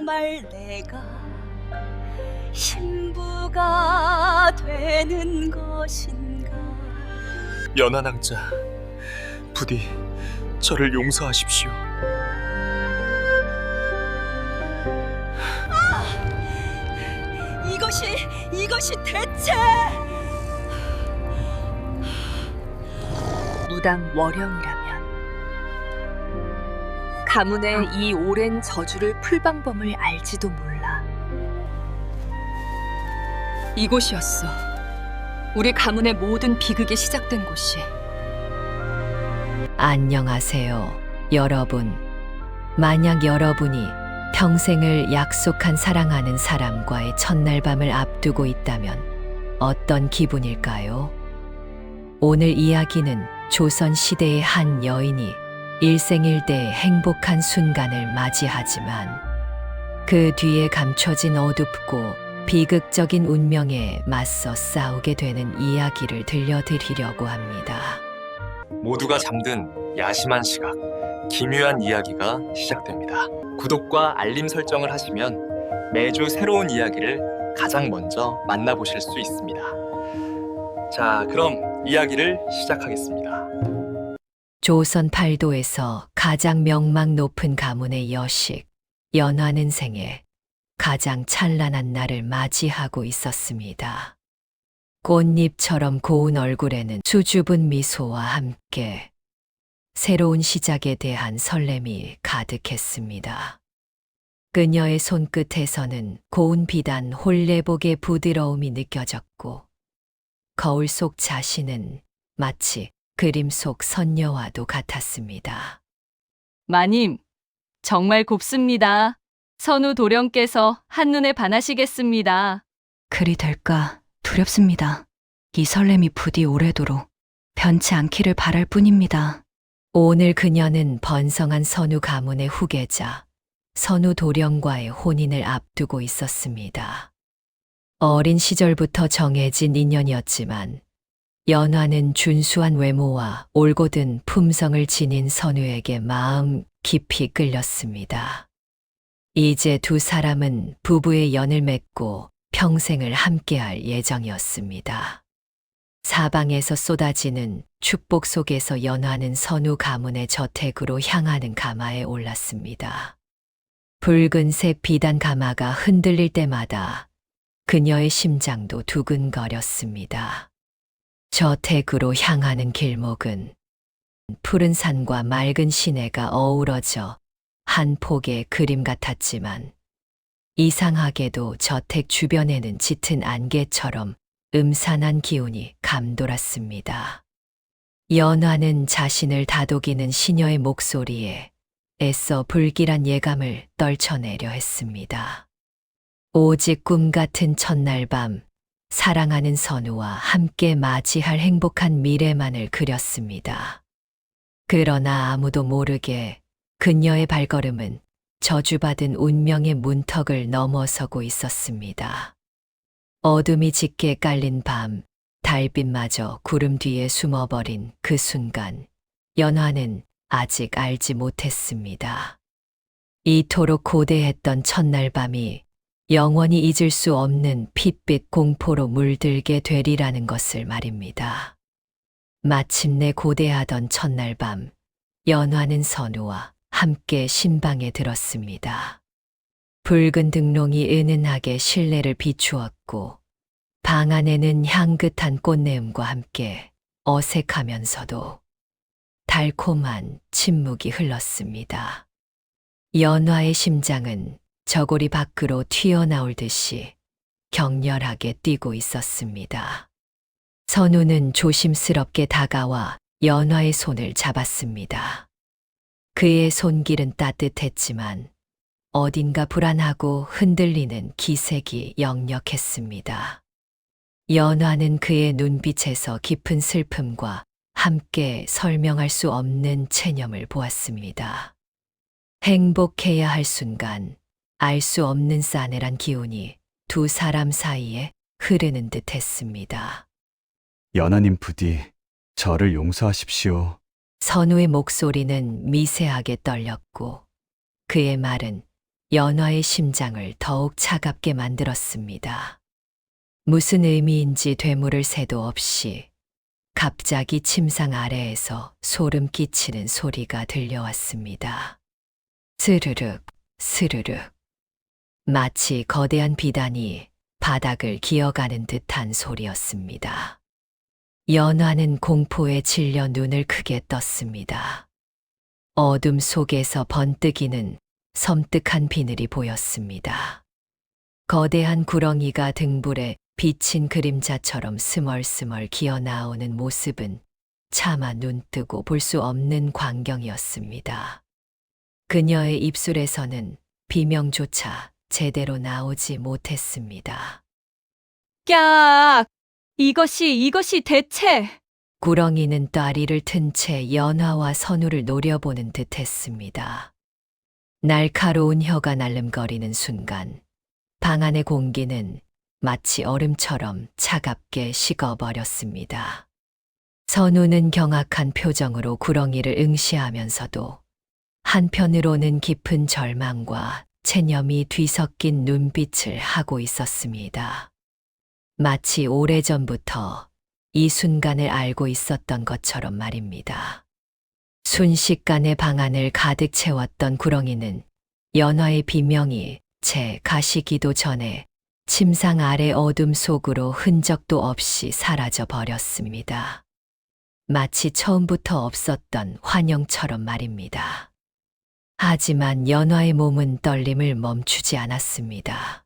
정말 내가 신부가 되는 것인가? 연하낭자, 부디 저를 용서하십시오. 이것이 대체 무당 월영이라면 가문의 이 오랜 저주를 풀 방법을 알지도 몰라. 이곳이었어. 우리 가문의 모든 비극이 시작된 곳이. 안녕하세요, 여러분. 만약 여러분이 평생을 약속한 사랑하는 사람과의 첫날 밤을 앞두고 있다면 어떤 기분일까요? 오늘 이야기는 조선시대의 한 여인이 일생일대의 행복한 순간을 맞이하지만 그 뒤에 감춰진 어둡고 비극적인 운명에 맞서 싸우게 되는 이야기를 들려드리려고 합니다. 모두가 잠든 야심한 시각, 기묘한 이야기가 시작됩니다. 구독과 알림 설정을 하시면 매주 새로운 이야기를 가장 먼저 만나보실 수 있습니다. 자, 그럼 이야기를 시작하겠습니다. 조선 팔도에서 가장 명망 높은 가문의 여식, 연화는 생에 가장 찬란한 날을 맞이하고 있었습니다. 꽃잎처럼 고운 얼굴에는 수줍은 미소와 함께 새로운 시작에 대한 설렘이 가득했습니다. 그녀의 손끝에서는 고운 비단 홀레복의 부드러움이 느껴졌고 거울 속 자신은 마치 그림 속 선녀와도 같았습니다. 마님, 정말 곱습니다. 선우 도령께서 한눈에 반하시겠습니다. 그리 될까 두렵습니다. 이 설렘이 부디 오래도록 변치 않기를 바랄 뿐입니다. 오늘 그녀는 번성한 선우 가문의 후계자, 선우 도령과의 혼인을 앞두고 있었습니다. 어린 시절부터 정해진 인연이었지만 연화는 준수한 외모와 올곧은 품성을 지닌 선우에게 마음 깊이 끌렸습니다. 이제 두 사람은 부부의 연을 맺고 평생을 함께할 예정이었습니다. 사방에서 쏟아지는 축복 속에서 연화는 선우 가문의 저택으로 향하는 가마에 올랐습니다. 붉은색 비단 가마가 흔들릴 때마다 그녀의 심장도 두근거렸습니다. 저택으로 향하는 길목은 푸른 산과 맑은 시내가 어우러져 한 폭의 그림 같았지만 이상하게도 저택 주변에는 짙은 안개처럼 음산한 기운이 감돌았습니다. 연화는 자신을 다독이는 시녀의 목소리에 애써 불길한 예감을 떨쳐내려 했습니다. 오직 꿈 같은 첫날 밤, 사랑하는 선우와 함께 맞이할 행복한 미래만을 그렸습니다. 그러나 아무도 모르게 그녀의 발걸음은 저주받은 운명의 문턱을 넘어서고 있었습니다. 어둠이 짙게 깔린 밤, 달빛마저 구름 뒤에 숨어버린 그 순간, 연화는 아직 알지 못했습니다. 이토록 고대했던 첫날 밤이 영원히 잊을 수 없는 핏빛 공포로 물들게 되리라는 것을 말입니다. 마침내 고대하던 첫날 밤, 연화는 선우와 함께 신방에 들었습니다. 붉은 등롱이 은은하게 실내를 비추었고 방 안에는 향긋한 꽃내음과 함께 어색하면서도 달콤한 침묵이 흘렀습니다. 연화의 심장은 저고리 밖으로 튀어나올 듯이 격렬하게 뛰고 있었습니다. 선우는 조심스럽게 다가와 연화의 손을 잡았습니다. 그의 손길은 따뜻했지만 어딘가 불안하고 흔들리는 기색이 역력했습니다. 연화는 그의 눈빛에서 깊은 슬픔과 함께 설명할 수 없는 체념을 보았습니다. 행복해야 할 순간 알 수 없는 싸늘한 기운이 두 사람 사이에 흐르는 듯 했습니다. 연하님 부디 저를 용서하십시오. 선우의 목소리는 미세하게 떨렸고 그의 말은 연화의 심장을 더욱 차갑게 만들었습니다. 무슨 의미인지 되물을 새도 없이 갑자기 침상 아래에서 소름 끼치는 소리가 들려왔습니다. 스르륵, 스르륵. 마치 거대한 비단이 바닥을 기어가는 듯한 소리였습니다. 연화는 공포에 질려 눈을 크게 떴습니다. 어둠 속에서 번뜩이는 섬뜩한 비늘이 보였습니다. 거대한 구렁이가 등불에 비친 그림자처럼 스멀스멀 기어 나오는 모습은 차마 눈뜨고 볼 수 없는 광경이었습니다. 그녀의 입술에서는 비명조차 제대로 나오지 못했습니다. 깍! 이것이 대체! 구렁이는 다리를 튼 채 연화와 선우를 노려보는 듯 했습니다. 날카로운 혀가 날름거리는 순간 방 안의 공기는 마치 얼음처럼 차갑게 식어버렸습니다. 선우는 경악한 표정으로 구렁이를 응시하면서도 한편으로는 깊은 절망과 체념이 뒤섞인 눈빛을 하고 있었습니다. 마치 오래전부터 이 순간을 알고 있었던 것처럼 말입니다. 순식간에 방 안을 가득 채웠던 구렁이는 연화의 비명이 채 가시기도 전에 침상 아래 어둠 속으로 흔적도 없이 사라져 버렸습니다. 마치 처음부터 없었던 환영처럼 말입니다. 하지만 연화의 몸은 떨림을 멈추지 않았습니다.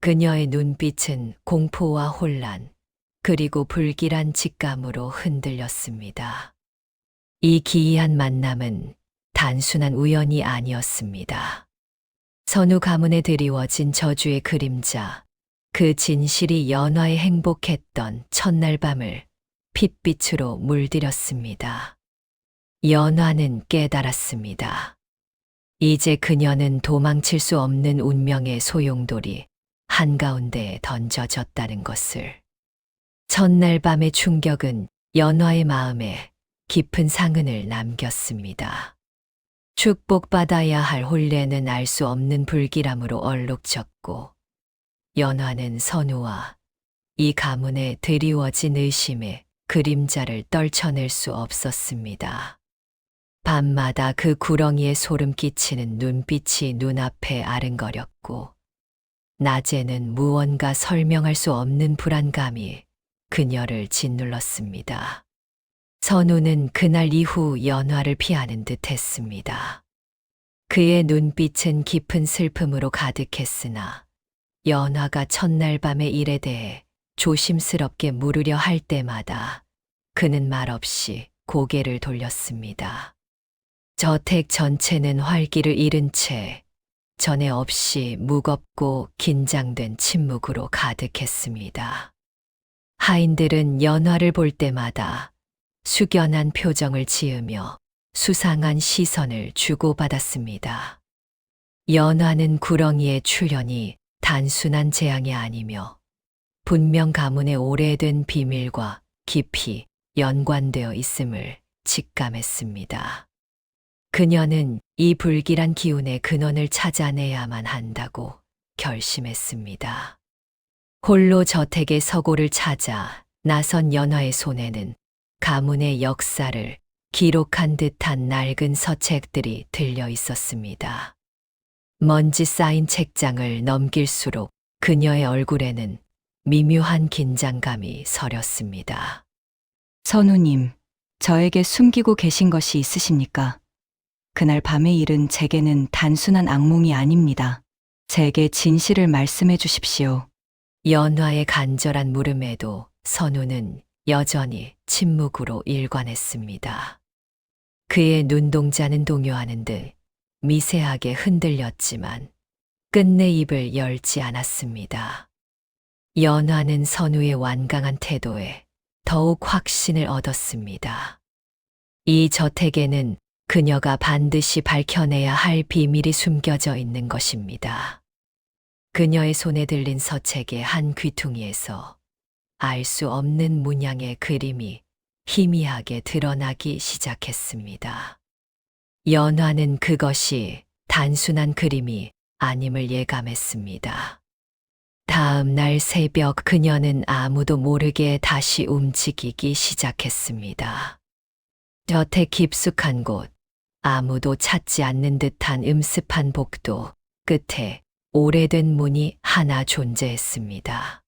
그녀의 눈빛은 공포와 혼란, 그리고 불길한 직감으로 흔들렸습니다. 이 기이한 만남은 단순한 우연이 아니었습니다. 선우 가문에 드리워진 저주의 그림자, 그 진실이 연화에 행복했던 첫날 밤을 핏빛으로 물들였습니다. 연화는 깨달았습니다. 이제 그녀는 도망칠 수 없는 운명의 소용돌이 한가운데에 던져졌다는 것을. 첫날 밤의 충격은 연화의 마음에 깊은 상흔을 남겼습니다. 축복받아야 할 혼례는 알 수 없는 불길함으로 얼룩졌고, 연화는 선우와 이 가문에 드리워진 의심의 그림자를 떨쳐낼 수 없었습니다. 밤마다 그 구렁이에 소름 끼치는 눈빛이 눈앞에 아른거렸고, 낮에는 무언가 설명할 수 없는 불안감이 그녀를 짓눌렀습니다. 선우는 그날 이후 연화를 피하는 듯 했습니다. 그의 눈빛은 깊은 슬픔으로 가득했으나 연화가 첫날 밤의 일에 대해 조심스럽게 물으려 할 때마다 그는 말없이 고개를 돌렸습니다. 저택 전체는 활기를 잃은 채 전에 없이 무겁고 긴장된 침묵으로 가득했습니다. 하인들은 연화를 볼 때마다 숙연한 표정을 지으며 수상한 시선을 주고받았습니다. 연화는 구렁이의 출현이 단순한 재앙이 아니며 분명 가문의 오래된 비밀과 깊이 연관되어 있음을 직감했습니다. 그녀는 이 불길한 기운의 근원을 찾아내야만 한다고 결심했습니다. 홀로 저택의 서고를 찾아 나선 연화의 손에는 가문의 역사를 기록한 듯한 낡은 서책들이 들려 있었습니다. 먼지 쌓인 책장을 넘길수록 그녀의 얼굴에는 미묘한 긴장감이 서렸습니다. 선우님, 저에게 숨기고 계신 것이 있으십니까? 그날 밤의 일은 제게는 단순한 악몽이 아닙니다. 제게 진실을 말씀해 주십시오. 연화의 간절한 물음에도 선우는 여전히 침묵으로 일관했습니다. 그의 눈동자는 동요하는 듯 미세하게 흔들렸지만 끝내 입을 열지 않았습니다. 연화는 선우의 완강한 태도에 더욱 확신을 얻었습니다. 이 저택에는 그녀가 반드시 밝혀내야 할 비밀이 숨겨져 있는 것입니다. 그녀의 손에 들린 서책의 한 귀퉁이에서 알 수 없는 문양의 그림이 희미하게 드러나기 시작했습니다. 연화는 그것이 단순한 그림이 아님을 예감했습니다. 다음 날 새벽 그녀는 아무도 모르게 다시 움직이기 시작했습니다. 저택 깊숙한 곳, 아무도 찾지 않는 듯한 음습한 복도 끝에 오래된 문이 하나 존재했습니다.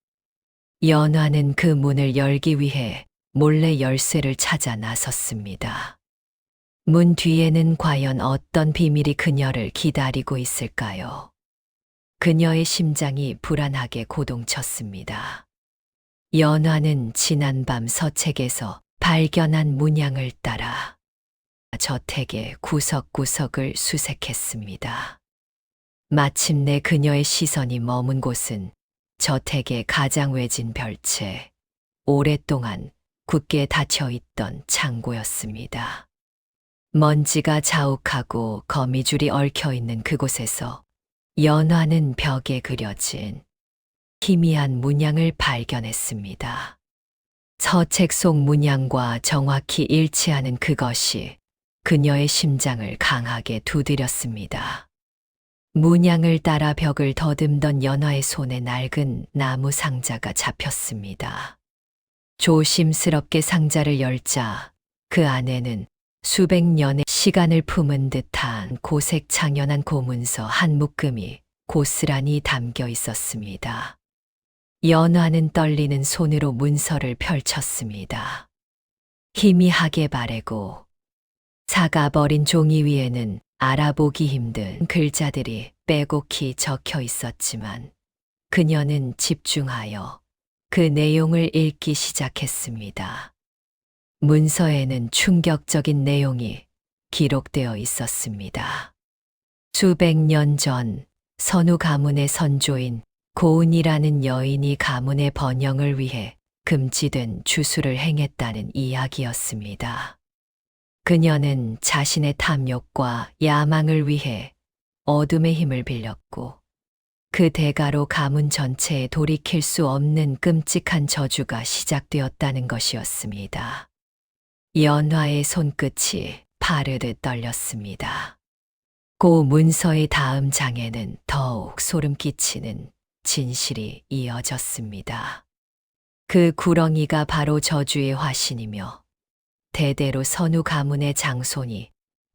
연화는 그 문을 열기 위해 몰래 열쇠를 찾아 나섰습니다. 문 뒤에는 과연 어떤 비밀이 그녀를 기다리고 있을까요? 그녀의 심장이 불안하게 고동쳤습니다. 연화는 지난밤 서책에서 발견한 문양을 따라 저택의 구석구석을 수색했습니다. 마침내 그녀의 시선이 머문 곳은 저택의 가장 외진 별채, 오랫동안 굳게 닫혀있던 창고였습니다. 먼지가 자욱하고 거미줄이 얽혀있는 그곳에서 연화는 벽에 그려진 희미한 문양을 발견했습니다. 서책 속 문양과 정확히 일치하는 그것이 그녀의 심장을 강하게 두드렸습니다. 문양을 따라 벽을 더듬던 연화의 손에 낡은 나무 상자가 잡혔습니다. 조심스럽게 상자를 열자 그 안에는 수백 년의 시간을 품은 듯한 고색 창연한 고문서 한 묶음이 고스란히 담겨 있었습니다. 연화는 떨리는 손으로 문서를 펼쳤습니다. 희미하게 바래고 사가버린 종이 위에는 알아보기 힘든 글자들이 빼곡히 적혀 있었지만 그녀는 집중하여 그 내용을 읽기 시작했습니다. 문서에는 충격적인 내용이 기록되어 있었습니다. 수백 년 전 선우 가문의 선조인 고은이라는 여인이 가문의 번영을 위해 금지된 주술을 행했다는 이야기였습니다. 그녀는 자신의 탐욕과 야망을 위해 어둠의 힘을 빌렸고 그 대가로 가문 전체에 돌이킬 수 없는 끔찍한 저주가 시작되었다는 것이었습니다. 연화의 손끝이 파르르 떨렸습니다. 고 문서의 다음 장에는 더욱 소름 끼치는 진실이 이어졌습니다. 그 구렁이가 바로 저주의 화신이며 대대로 선우 가문의 장손이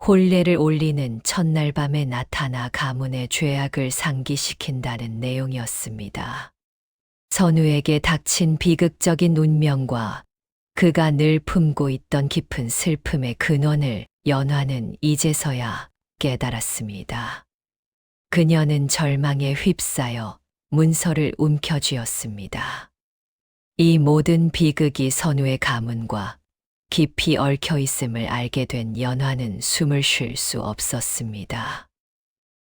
혼례를 올리는 첫날 밤에 나타나 가문의 죄악을 상기시킨다는 내용이었습니다. 선우에게 닥친 비극적인 운명과 그가 늘 품고 있던 깊은 슬픔의 근원을 연화는 이제서야 깨달았습니다. 그녀는 절망에 휩싸여 문서를 움켜쥐었습니다. 이 모든 비극이 선우의 가문과 깊이 얽혀 있음을 알게 된 연화는 숨을 쉴 수 없었습니다.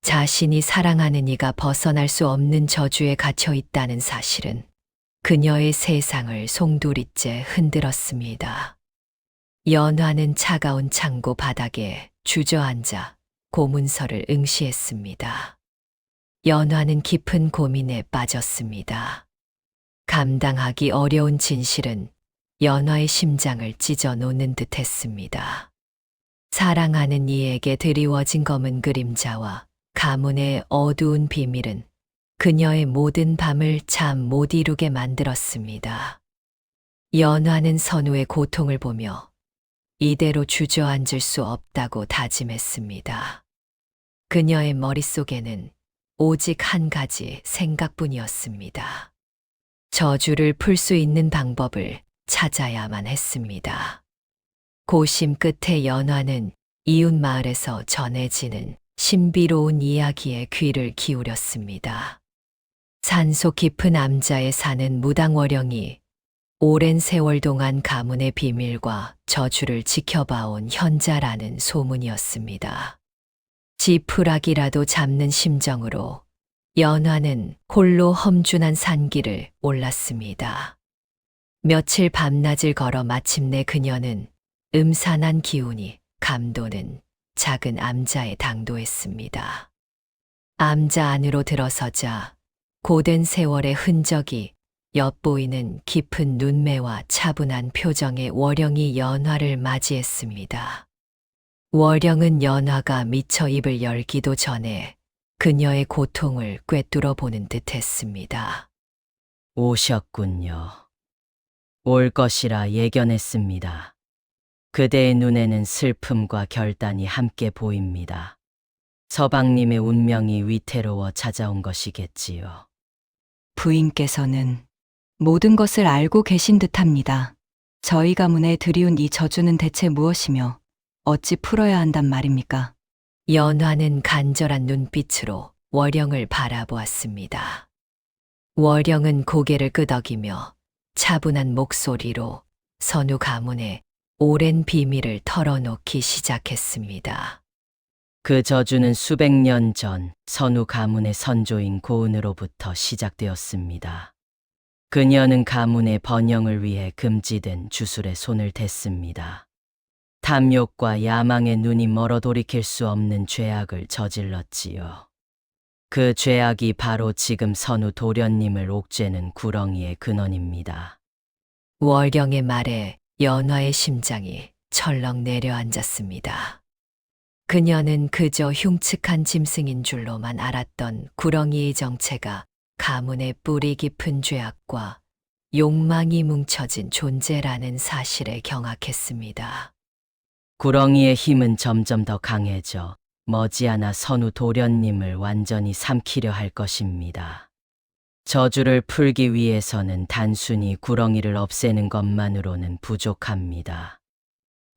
자신이 사랑하는 이가 벗어날 수 없는 저주에 갇혀 있다는 사실은 그녀의 세상을 송두리째 흔들었습니다. 연화는 차가운 창고 바닥에 주저앉아 고문서를 응시했습니다. 연화는 깊은 고민에 빠졌습니다. 감당하기 어려운 진실은 연화의 심장을 찢어 놓는 듯 했습니다. 사랑하는 이에게 드리워진 검은 그림자와 가문의 어두운 비밀은 그녀의 모든 밤을 잠 못 이루게 만들었습니다. 연화는 선우의 고통을 보며 이대로 주저앉을 수 없다고 다짐했습니다. 그녀의 머릿속에는 오직 한 가지 생각뿐이었습니다. 저주를 풀 수 있는 방법을 찾아야만 했습니다. 고심 끝에 연화는 이웃 마을에서 전해지는 신비로운 이야기에 귀를 기울였습니다. 산속 깊은 암자에 사는 무당워령이 오랜 세월 동안 가문의 비밀과 저주를 지켜봐온 현자라는 소문이었습니다. 지푸라기라도 잡는 심정으로 연화는 홀로 험준한 산길을 올랐습니다. 며칠 밤낮을 걸어 마침내 그녀는 음산한 기운이 감도는 작은 암자에 당도했습니다. 암자 안으로 들어서자 고된 세월의 흔적이 엿보이는 깊은 눈매와 차분한 표정의 워령이 연화를 맞이했습니다. 워령은 연화가 미처 입을 열기도 전에 그녀의 고통을 꿰뚫어 보는 듯 했습니다. 오셨군요. 올 것이라 예견했습니다. 그대의 눈에는 슬픔과 결단이 함께 보입니다. 서방님의 운명이 위태로워 찾아온 것이겠지요. 부인께서는 모든 것을 알고 계신 듯합니다. 저희 가문에 들이운 이 저주는 대체 무엇이며 어찌 풀어야 한단 말입니까? 연화는 간절한 눈빛으로 월영을 바라보았습니다. 월영은 고개를 끄덕이며 차분한 목소리로 선우 가문의 오랜 비밀을 털어놓기 시작했습니다. 그 저주는 수백 년 전 선우 가문의 선조인 고은으로부터 시작되었습니다. 그녀는 가문의 번영을 위해 금지된 주술에 손을 댔습니다. 탐욕과 야망의 눈이 멀어 돌이킬 수 없는 죄악을 저질렀지요. 그 죄악이 바로 지금 선우 도련님을 옥죄는 구렁이의 근원입니다. 월영의 말에 연화의 심장이 철렁 내려앉았습니다. 그녀는 그저 흉측한 짐승인 줄로만 알았던 구렁이의 정체가 가문의 뿌리 깊은 죄악과 욕망이 뭉쳐진 존재라는 사실에 경악했습니다. 구렁이의 힘은 점점 더 강해져 머지않아 선우 도련님을 완전히 삼키려 할 것입니다. 저주를 풀기 위해서는 단순히 구렁이를 없애는 것만으로는 부족합니다.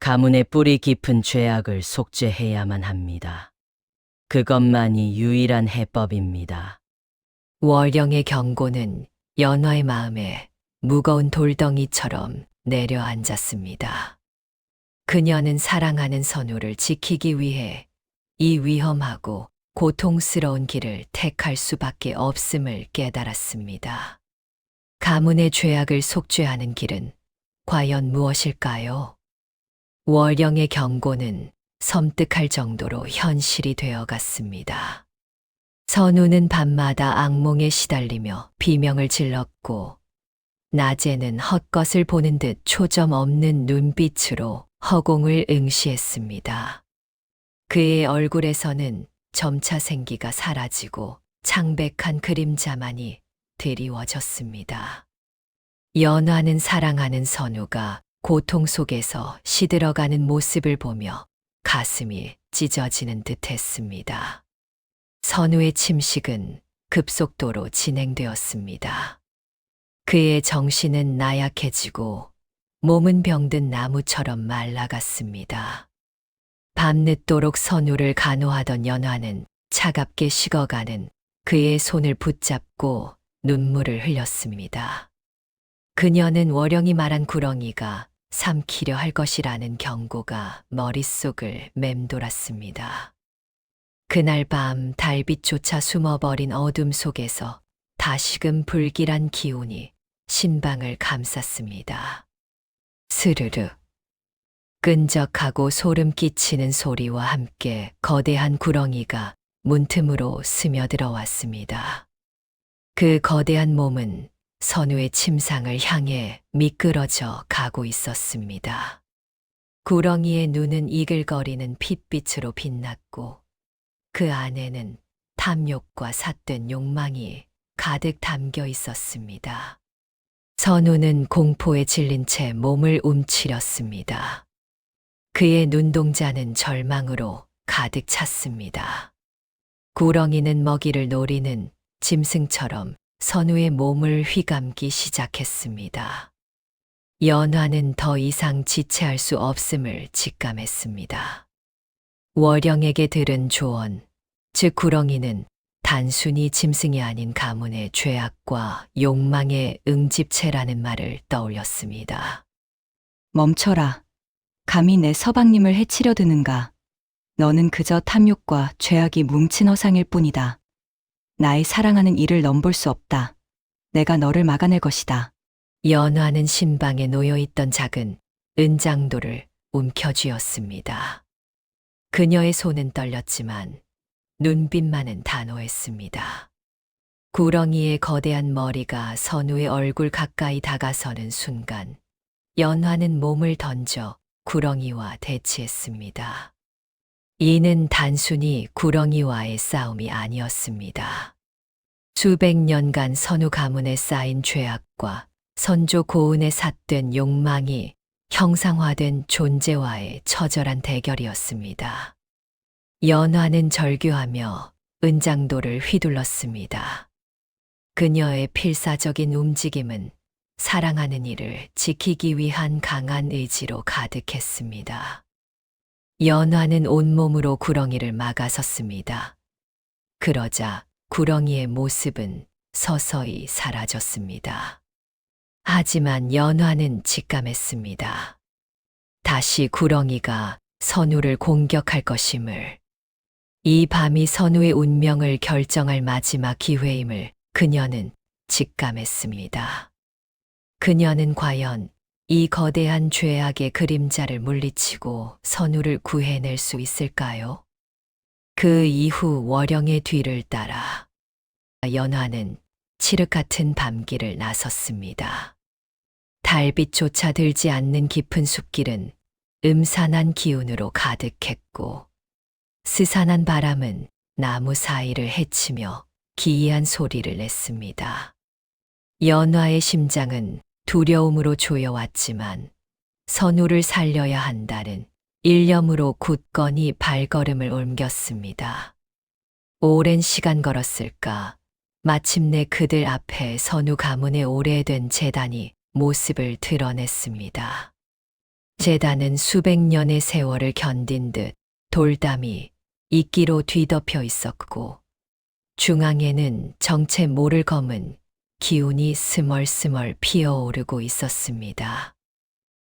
가문의 뿌리 깊은 죄악을 속죄해야만 합니다. 그것만이 유일한 해법입니다. 월영의 경고는 연화의 마음에 무거운 돌덩이처럼 내려앉았습니다. 그녀는 사랑하는 선우를 지키기 위해 이 위험하고 고통스러운 길을 택할 수밖에 없음을 깨달았습니다. 가문의 죄악을 속죄하는 길은 과연 무엇일까요? 월영의 경고는 섬뜩할 정도로 현실이 되어 갔습니다. 선우는 밤마다 악몽에 시달리며 비명을 질렀고, 낮에는 헛것을 보는 듯 초점 없는 눈빛으로 허공을 응시했습니다. 그의 얼굴에서는 점차 생기가 사라지고 창백한 그림자만이 드리워졌습니다. 연화는 사랑하는 선우가 고통 속에서 시들어가는 모습을 보며 가슴이 찢어지는 듯 했습니다. 선우의 침식은 급속도로 진행되었습니다. 그의 정신은 나약해지고 몸은 병든 나무처럼 말라갔습니다. 밤늦도록 선우를 간호하던 연화는 차갑게 식어가는 그의 손을 붙잡고 눈물을 흘렸습니다. 그녀는 월영이 말한 구렁이가 삼키려 할 것이라는 경고가 머릿속을 맴돌았습니다. 그날 밤 달빛조차 숨어버린 어둠 속에서 다시금 불길한 기운이 신방을 감쌌습니다. 스르르. 끈적하고 소름 끼치는 소리와 함께 거대한 구렁이가 문틈으로 스며들어 왔습니다. 그 거대한 몸은 선우의 침상을 향해 미끄러져 가고 있었습니다. 구렁이의 눈은 이글거리는 핏빛으로 빛났고 그 안에는 탐욕과 삿된 욕망이 가득 담겨 있었습니다. 선우는 공포에 질린 채 몸을 움츠렸습니다. 그의 눈동자는 절망으로 가득 찼습니다. 구렁이는 먹이를 노리는 짐승처럼 선우의 몸을 휘감기 시작했습니다. 연화는 더 이상 지체할 수 없음을 직감했습니다. 월영에게 들은 조언, 즉 구렁이는 단순히 짐승이 아닌 가문의 죄악과 욕망의 응집체라는 말을 떠올렸습니다. 멈춰라. 감히 내 서방님을 해치려 드는가. 너는 그저 탐욕과 죄악이 뭉친 허상일 뿐이다. 나의 사랑하는 이를 넘볼 수 없다. 내가 너를 막아낼 것이다. 연화는 신방에 놓여있던 작은 은장도를 움켜쥐었습니다. 그녀의 손은 떨렸지만 눈빛만은 단호했습니다. 구렁이의 거대한 머리가 선우의 얼굴 가까이 다가서는 순간 연화는 몸을 던져 구렁이와 대치했습니다. 이는 단순히 구렁이와의 싸움이 아니었습니다. 수백 년간 선우 가문에 쌓인 죄악과 선조 고운에 삿된 욕망이 형상화된 존재와의 처절한 대결이었습니다. 연화는 절규하며 은장도를 휘둘렀습니다. 그녀의 필사적인 움직임은 사랑하는 이를 지키기 위한 강한 의지로 가득했습니다. 연화는 온몸으로 구렁이를 막아섰습니다. 그러자 구렁이의 모습은 서서히 사라졌습니다. 하지만 연화는 직감했습니다. 다시 구렁이가 선우를 공격할 것임을, 이 밤이 선우의 운명을 결정할 마지막 기회임을 그녀는 직감했습니다. 그녀는 과연 이 거대한 죄악의 그림자를 물리치고 선우를 구해낼 수 있을까요? 그 이후 월영의 뒤를 따라 연화는 칠흑 같은 밤길을 나섰습니다. 달빛조차 들지 않는 깊은 숲길은 음산한 기운으로 가득했고, 스산한 바람은 나무 사이를 헤치며 기이한 소리를 냈습니다. 연화의 심장은 두려움으로 조여왔지만 선우를 살려야 한다는 일념으로 굳건히 발걸음을 옮겼습니다. 오랜 시간 걸었을까, 마침내 그들 앞에 선우 가문의 오래된 제단이 모습을 드러냈습니다. 제단은 수백 년의 세월을 견딘 듯 돌담이 이끼로 뒤덮여 있었고, 중앙에는 정체 모를 검은 기운이 스멀스멀 피어오르고 있었습니다.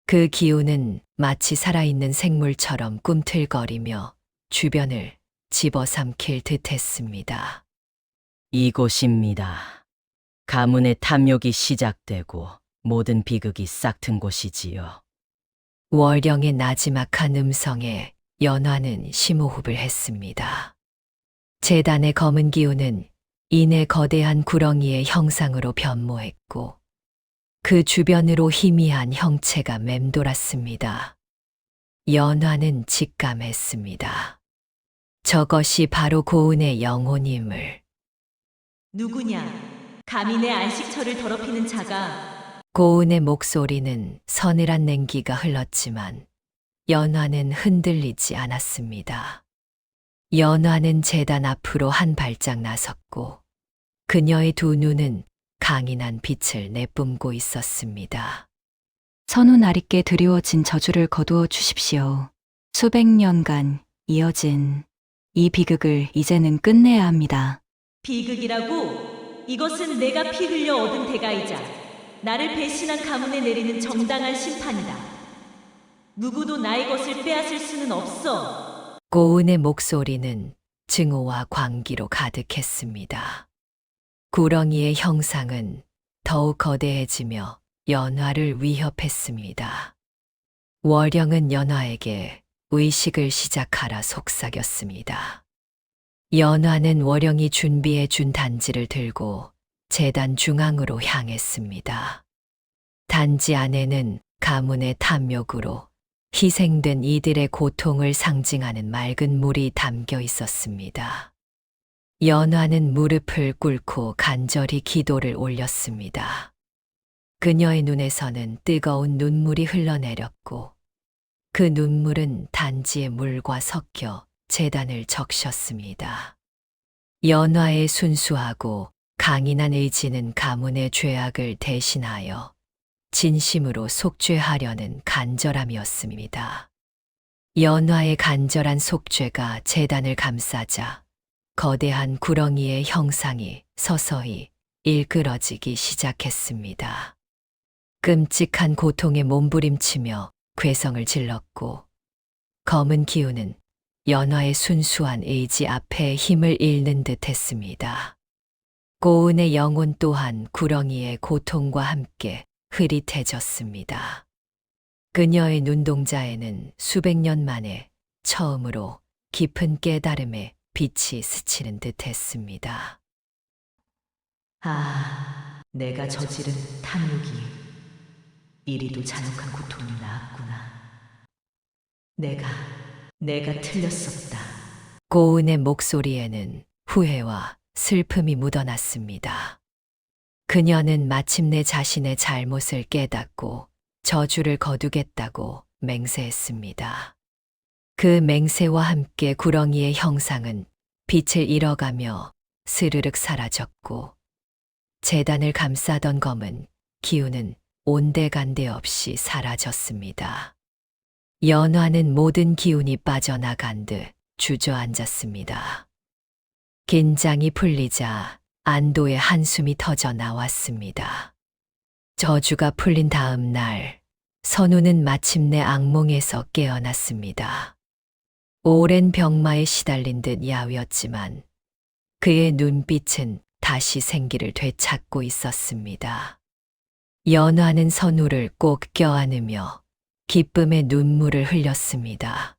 그 기운은 마치 살아있는 생물처럼 꿈틀거리며 주변을 집어삼킬 듯했습니다. 이곳입니다. 가문의 탐욕이 시작되고 모든 비극이 싹튼 곳이지요. 월령의 나지막한 음성에 연화는 심호흡을 했습니다. 제단의 검은 기운은 이내 거대한 구렁이의 형상으로 변모했고, 그 주변으로 희미한 형체가 맴돌았습니다. 연화는 직감했습니다. 저것이 바로 고운의 영혼임을. 누구냐? 감히 내 안식처를 더럽히는 자가. 고운의 목소리는 서늘한 냉기가 흘렀지만 연화는 흔들리지 않았습니다. 연화는 제단 앞으로 한 발짝 나섰고, 그녀의 두 눈은 강인한 빛을 내뿜고 있었습니다. 선우 나리께 드리워진 저주를 거두어 주십시오. 수백 년간 이어진 이 비극을 이제는 끝내야 합니다. 비극이라고? 이것은 내가 피 흘려 얻은 대가이자 나를 배신한 가문에 내리는 정당한 심판이다. 누구도 나의 것을 빼앗을 수는 없어. 고운의 목소리는 증오와 광기로 가득했습니다. 구렁이의 형상은 더욱 거대해지며 연화를 위협했습니다. 월령은 연화에게 의식을 시작하라 속삭였습니다. 연화는 월령이 준비해 준 단지를 들고 제단 중앙으로 향했습니다. 단지 안에는 가문의 탐욕으로 희생된 이들의 고통을 상징하는 맑은 물이 담겨 있었습니다. 연화는 무릎을 꿇고 간절히 기도를 올렸습니다. 그녀의 눈에서는 뜨거운 눈물이 흘러내렸고, 그 눈물은 단지의 물과 섞여 제단을 적셨습니다. 연화의 순수하고 강인한 의지는 가문의 죄악을 대신하여 진심으로 속죄하려는 간절함이었습니다. 연화의 간절한 속죄가 제단을 감싸자 거대한 구렁이의 형상이 서서히 일그러지기 시작했습니다. 끔찍한 고통에 몸부림치며 괴성을 질렀고, 검은 기운은 연화의 순수한 의지 앞에 힘을 잃는 듯 했습니다. 고운의 영혼 또한 구렁이의 고통과 함께 흐릿해졌습니다. 그녀의 눈동자에는 수백 년 만에 처음으로 깊은 깨달음의 빛이 스치는 듯 했습니다. 아, 내가 저지른 탐욕이 이리도 잔혹한 고통이 나았구나. 내가 틀렸었다. 고은의 목소리에는 후회와 슬픔이 묻어났습니다. 그녀는 마침내 자신의 잘못을 깨닫고 저주를 거두겠다고 맹세했습니다. 그 맹세와 함께 구렁이의 형상은 빛을 잃어가며 스르륵 사라졌고, 재단을 감싸던 검은 기운은 온데간데 없이 사라졌습니다. 연화는 모든 기운이 빠져나간 듯 주저앉았습니다. 긴장이 풀리자 안도의 한숨이 터져 나왔습니다. 저주가 풀린 다음 날, 선우는 마침내 악몽에서 깨어났습니다. 오랜 병마에 시달린 듯 야위었지만 그의 눈빛은 다시 생기를 되찾고 있었습니다. 연화는 선우를 꼭 껴안으며 기쁨의 눈물을 흘렸습니다.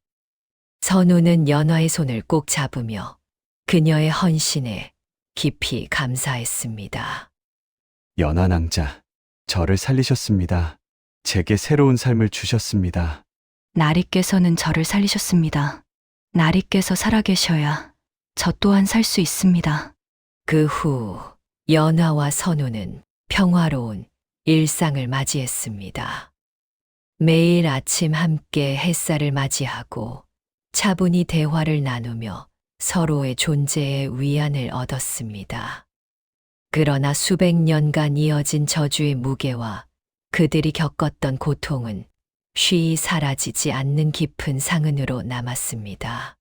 선우는 연화의 손을 꼭 잡으며 그녀의 헌신에 깊이 감사했습니다. 연하낭자, 저를 살리셨습니다. 제게 새로운 삶을 주셨습니다. 나리께서는 저를 살리셨습니다. 나리께서 살아계셔야 저 또한 살 수 있습니다. 그 후 연화와 선우는 평화로운 일상을 맞이했습니다. 매일 아침 함께 햇살을 맞이하고 차분히 대화를 나누며 서로의 존재에 위안을 얻었습니다. 그러나 수백 년간 이어진 저주의 무게와 그들이 겪었던 고통은 쉬이 사라지지 않는 깊은 상흔으로 남았습니다.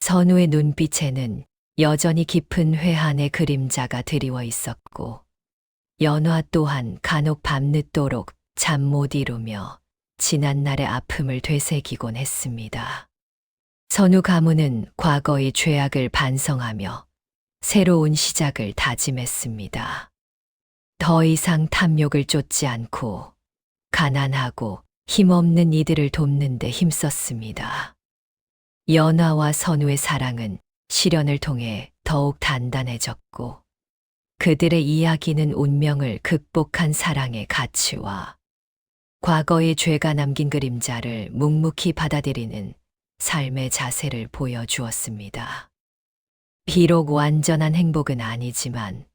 선우의 눈빛에는 여전히 깊은 회한의 그림자가 드리워 있었고, 연화 또한 간혹 밤늦도록 잠 못 이루며 지난날의 아픔을 되새기곤 했습니다. 선우 가문은 과거의 죄악을 반성하며 새로운 시작을 다짐했습니다. 더 이상 탐욕을 쫓지 않고 가난하고 힘없는 이들을 돕는 데 힘썼습니다. 연화와 선우의 사랑은 시련을 통해 더욱 단단해졌고, 그들의 이야기는 운명을 극복한 사랑의 가치와 과거의 죄가 남긴 그림자를 묵묵히 받아들이는 삶의 자세를 보여주었습니다. 비록 완전한 행복은 아니지만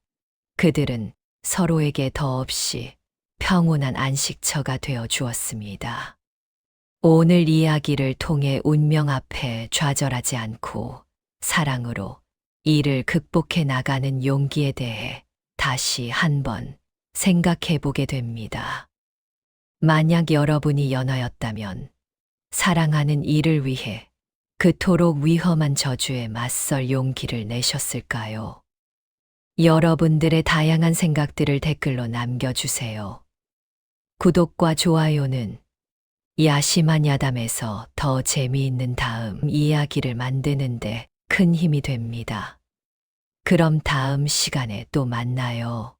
그들은 서로에게 더없이 평온한 안식처가 되어 주었습니다. 오늘 이야기를 통해 운명 앞에 좌절하지 않고 사랑으로 이를 극복해 나가는 용기에 대해 다시 한번 생각해 보게 됩니다. 만약 여러분이 연하였다면 사랑하는 이를 위해 그토록 위험한 저주에 맞설 용기를 내셨을까요? 여러분들의 다양한 생각들을 댓글로 남겨주세요. 구독과 좋아요는 야심한 야담에서 더 재미있는 다음 이야기를 만드는데 큰 힘이 됩니다. 그럼 다음 시간에 또 만나요.